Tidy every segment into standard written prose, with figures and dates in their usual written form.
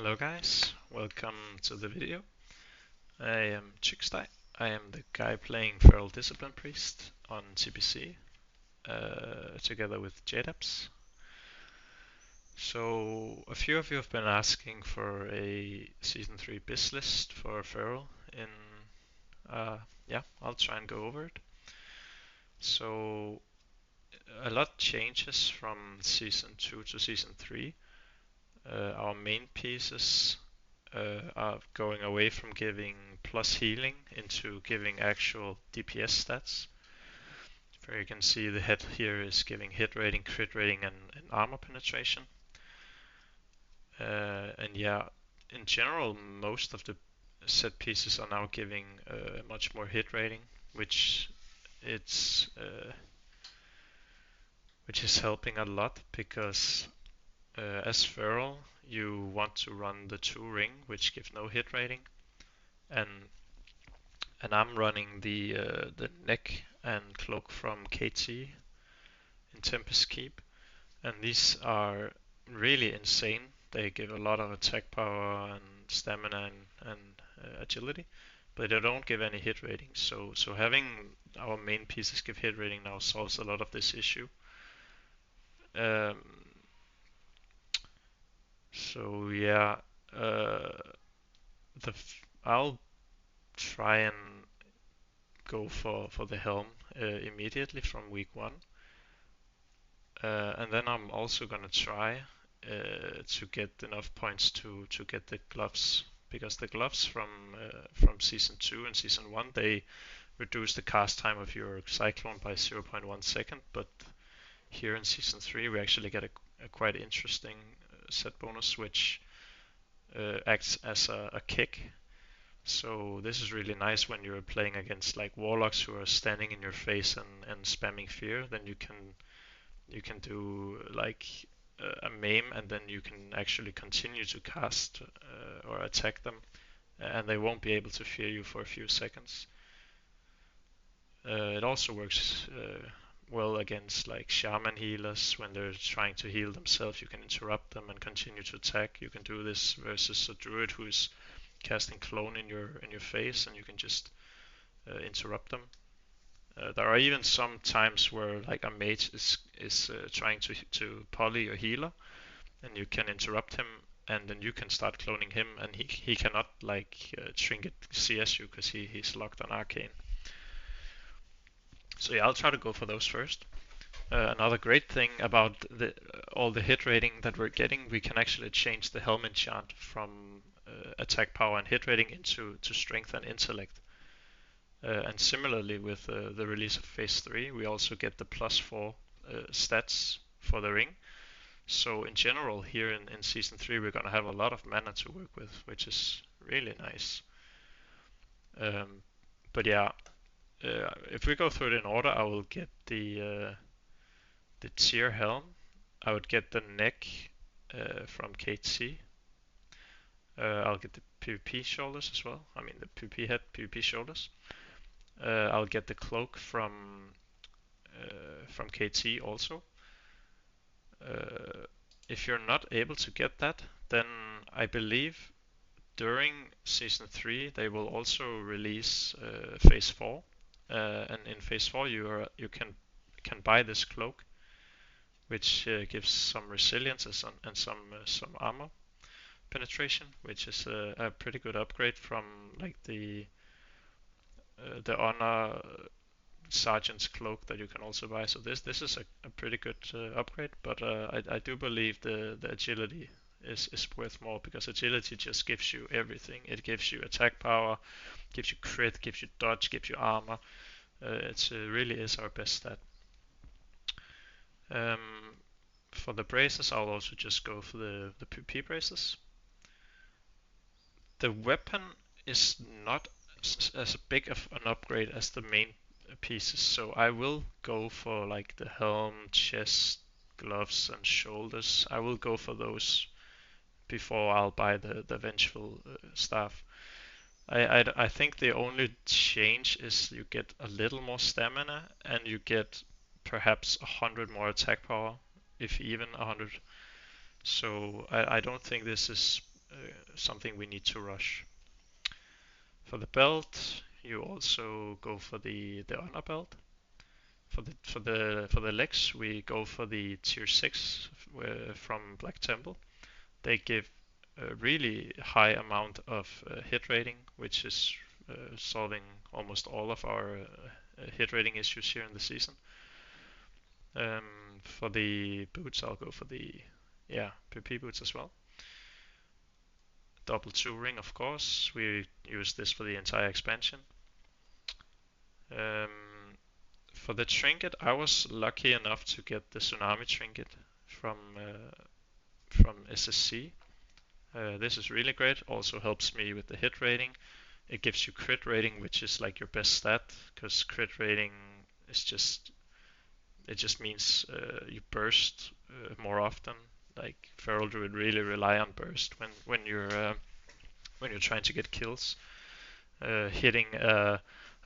Hello guys, welcome to the video. I am Chickstai. I am the guy playing Feral Discipline Priest on TBC together with JDAPS. So a few of you have been asking for a Season 3 BiS list for Feral yeah, I'll try and go over it. So a lot changes from Season 2 to Season 3. Our main pieces are going away from giving plus healing into giving actual DPS stats. Where you can see the head here is giving hit rating, crit rating, and armor penetration. And yeah, in general, most of the set pieces are now giving much more hit rating, which it's which is helping a lot because as Feral, you want to run the 2 ring, which give no hit rating, and I'm running the neck and cloak from KT in Tempest Keep, and these are really insane. They give a lot of attack power and stamina and agility, but they don't give any hit rating. So having our main pieces give hit rating now solves a lot of this issue. Um, so yeah, uh, I'll try and go for the helm immediately from week 1. And then I'm also gonna try to get enough points to get the gloves, because the gloves from season 2 and season 1, they reduce the cast time of your cyclone by 0.1 second, but here in season 3 we actually get a quite interesting set bonus which acts as a kick. So this is really nice when you're playing against like warlocks who are standing in your face and spamming fear. Then you can do like a maim, and then you can actually continue to cast or attack them, and they won't be able to fear you for a few seconds. It also works well against like shaman healers when they're trying to heal themselves. You can interrupt them and continue to attack. You can do this versus a druid who is casting clone in your face, and you can just interrupt them. There are even some times where like a mage is trying to poly your healer, and you can interrupt him, and then you can start cloning him, and he cannot like Trinket CS you because he's locked on arcane. So yeah, I'll try to go for those first. Another great thing about all the hit rating that we're getting, we can actually change the helm enchant from attack power and hit rating into strength and intellect. And similarly with the release of Phase 3, we also get the +4 stats for the ring. So in general, here in Season 3, we're gonna have a lot of mana to work with, which is really nice. But yeah, if we go through it in order, I will get the tier helm. I would get the neck from KT. I'll get the PvP shoulders as well. I mean the PvP head, PvP shoulders. I'll get the cloak from KT also. If you're not able to get that, then I believe during Season 3 they will also release Phase 4. And in Phase 4 you can buy this cloak, which gives some resilience and some armor penetration, which is a pretty good upgrade from like the honor sergeant's cloak that you can also buy. So this is a pretty good upgrade, but I do believe the agility is worth more, because agility just gives you everything. It gives you attack power, gives you crit, gives you dodge, gives you armor. It really is our best stat. For the braces, I'll also just go for the PP braces. The weapon is not as big of an upgrade as the main pieces, so I will go for like the helm, chest, gloves, and shoulders. I will go for those before I'll buy the Vengeful staff. I think the only change is you get a little more stamina, and you get perhaps 100 more attack power, if even 100. So I don't think this is something we need to rush. For the belt, you also go for the honor belt. For the legs, we go for the tier 6 from Black Temple. They give a really high amount of hit rating, which is solving almost all of our hit rating issues here in the season. For the boots, I'll go for the PP boots as well. Double 2 ring, of course. We use this for the entire expansion. For the trinket, I was lucky enough to get the tsunami trinket from SSC. This is really great. Also helps me with the hit rating. It gives you crit rating, which is like your best stat, because crit rating is just means you burst more often. Like Feral Druid really rely on burst when you're trying to get kills. Hitting a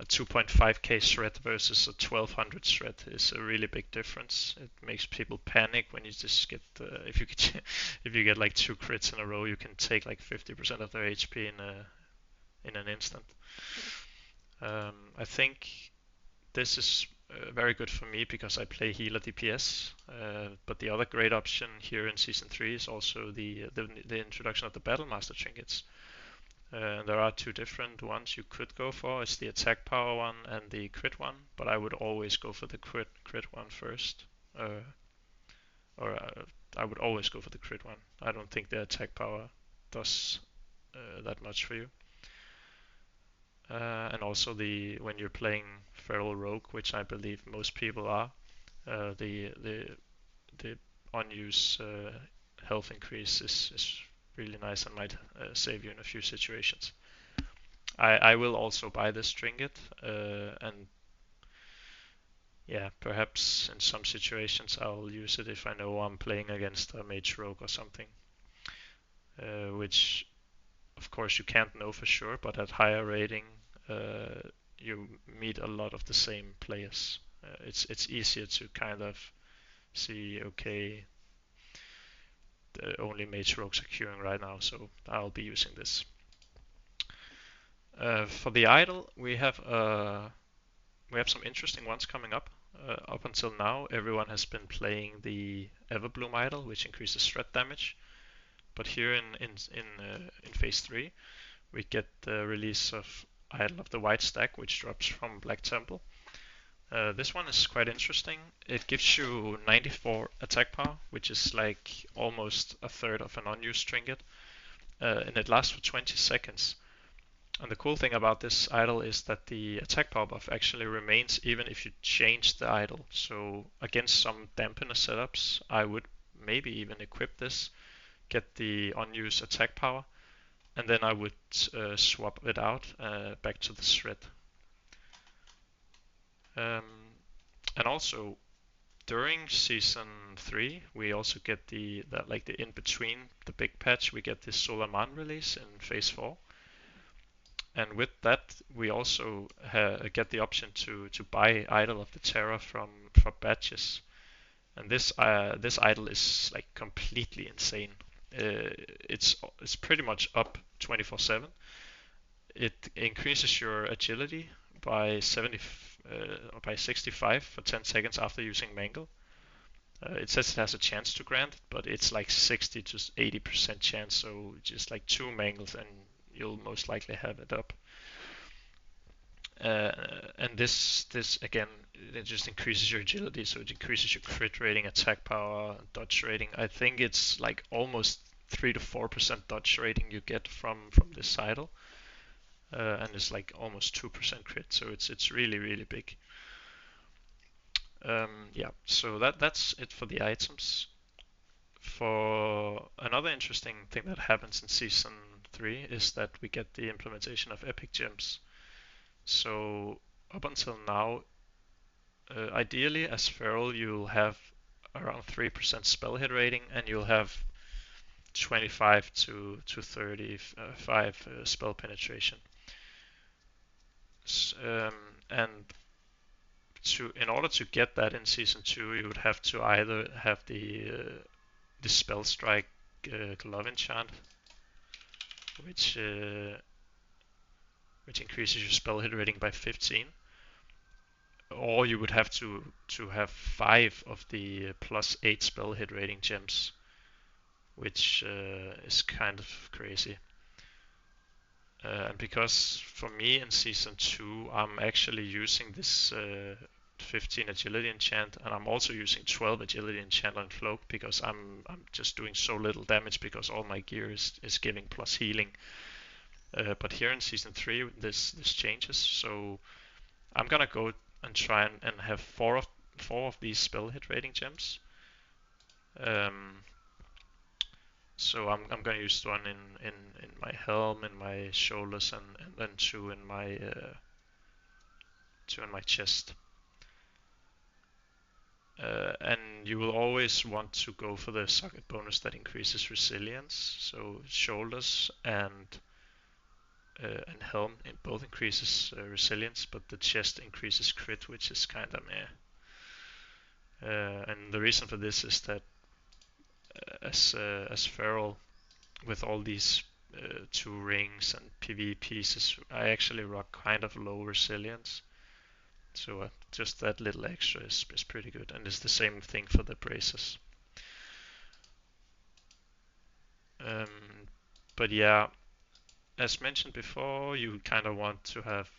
2.5k shred versus a 1200 shred is a really big difference. It makes people panic when you just get if you get like 2 crits in a row, you can take like 50% of their HP in an instant. I think this is very good for me because I play healer DPS. But the other great option here in season 3 is also the introduction of the Battle Master trinkets. There are 2 different ones you could go for. It's the attack power one and the crit one, but I would always go for the crit one first. I would always go for the crit one. I don't think the attack power does that much for you. And also when you're playing Feral Rogue, which I believe most people are, the unused health increase is really nice and might save you in a few situations. I will also buy this trinket, and yeah, perhaps in some situations I'll use it if I know I'm playing against a mage rogue or something, which of course you can't know for sure, but at higher rating you meet a lot of the same players. It's easier to kind of see, okay, the only mage rogues are queuing right now, so I'll be using this. For the idol, we have some interesting ones coming up. Up until now, everyone has been playing the Everbloom idol, which increases shred damage. But here in phase 3, we get the release of Idol of the White Stack, which drops from Black Temple. This one is quite interesting. It gives you 94 attack power, which is like almost a third of an unused trinket, and it lasts for 20 seconds. And the cool thing about this idol is that the attack power buff actually remains even if you change the idol. So against some dampener setups, I would maybe even equip this, get the unused attack power, and then I would swap it out back to the shred. And also during season 3, we also get the in between the big patch, we get the Solaman release in phase 4. And with that, we also get the option to buy Idol of the Terror for badges. And this idol is like completely insane. It's pretty much up 24/7. It increases your agility by 65 for 10 seconds after using Mangle. It says it has a chance to grant, but it's like 60 to 80% chance. So just like 2 Mangles and you'll most likely have it up. And this again, it just increases your agility, so it increases your crit rating, attack power, dodge rating. I think it's like almost 3 to 4% dodge rating you get from this idol, and it's like almost 2% crit, so it's really big. Yeah, so that's it for the items. For another interesting thing that happens in season 3 is that we get the implementation of epic gems. So up until now, ideally as Feral you'll have around 3% spell hit rating, and you'll have 25 to 35 spell penetration. And in order to get that in season 2, you would have to either have the spell strike glove enchant, which uh, which increases your spell hit rating by 15. Or you would have to have 5 of the +8 spell hit rating gems, which is kind of crazy. And because for me in season 2 I'm actually using this 15 agility enchant, and I'm also using 12 agility enchant on cloak because I'm just doing so little damage because all my gear is giving plus healing. But here in season 3 this changes, so I'm gonna go and try and have four of these spell hit rating gems. Um, so I'm gonna use one in my helm, in my shoulders, and then two in my chest. And you will always want to go for the socket bonus that increases resilience. So shoulders and helm it both increases resilience, but the chest increases crit, which is kind of meh. And the reason for this is that as feral with all these 2 rings and PV pieces, I actually rock kind of low resilience. So just that little extra is pretty good, and it's the same thing for the braces. Um, but yeah, as mentioned before, you kind of want to have,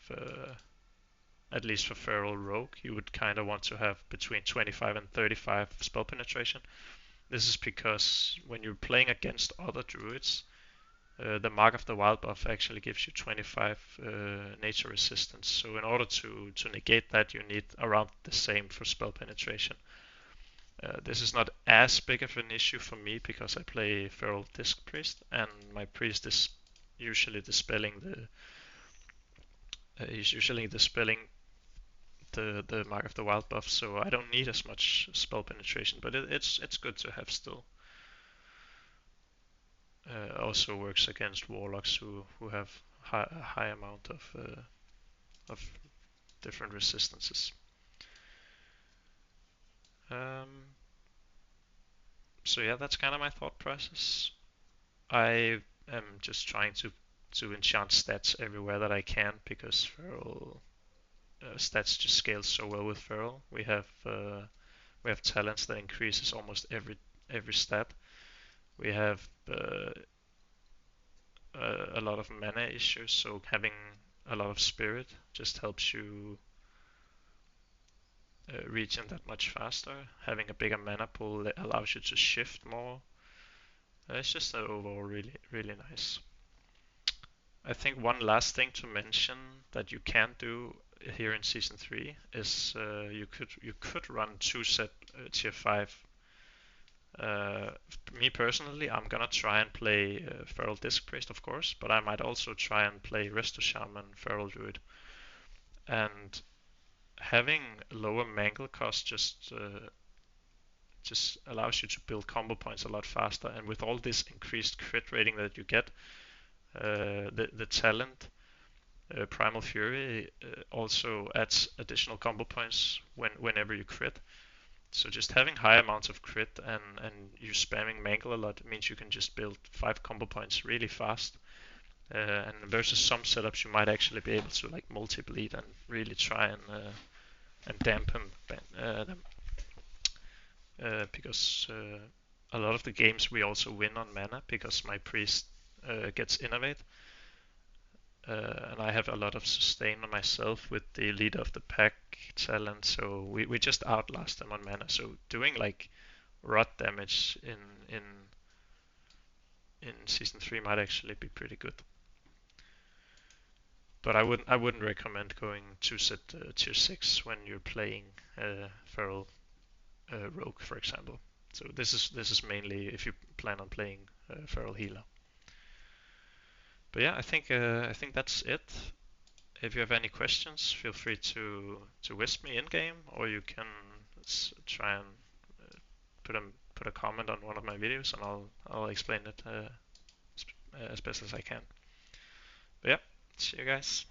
at least for feral rogue, you would kind of want to have between 25 and 35 spell penetration. This is because when you're playing against other druids, the Mark of the Wild buff actually gives you 25 nature resistance. So in order to negate that, you need around the same for spell penetration. This is not as big of an issue for me because I play Feral Disc Priest, and my priest is usually dispelling the Mark of the Wild buff, so I don't need as much spell penetration. But it's good to have still. Also works against warlocks who have a high amount of different resistances. Um, so yeah, that's kind of my thought process. I am just trying to enchant stats everywhere that I can because feral stats just scale so well with feral. We have talents that increases almost every stat. We have a lot of mana issues, so having a lot of spirit just helps you regen that much faster. Having a bigger mana pool allows you to shift more. It's just overall really nice. I think one last thing to mention that you can do here in season 3 is you could run 2 set tier 5. Me personally, I'm gonna try and play Feral Disc Priest, of course, but I might also try and play Resto Shaman, Feral Druid, and having lower mangle cost just allows you to build combo points a lot faster. And with all this increased crit rating that you get, the talent Primal Fury also adds additional combo points whenever you crit. So just having high amounts of crit and you spamming mangle a lot means you can just build 5 combo points really fast. And versus some setups, you might actually be able to like multi-bleed and really try and dampen them. Because a lot of the games we also win on mana because my priest gets innovate. And I have a lot of sustain on myself with the leader of the pack talent, so we just outlast them on mana. So doing like rot damage in season 3 might actually be pretty good. But I wouldn't recommend going 2 set tier 6 when you're playing feral rogue, for example. So this is mainly if you plan on playing feral healer. But yeah, I think that's it. If you have any questions, feel free to wisp me in game, or you can try and put a put a comment on one of my videos, and I'll explain it as best as I can. But yeah, see you guys.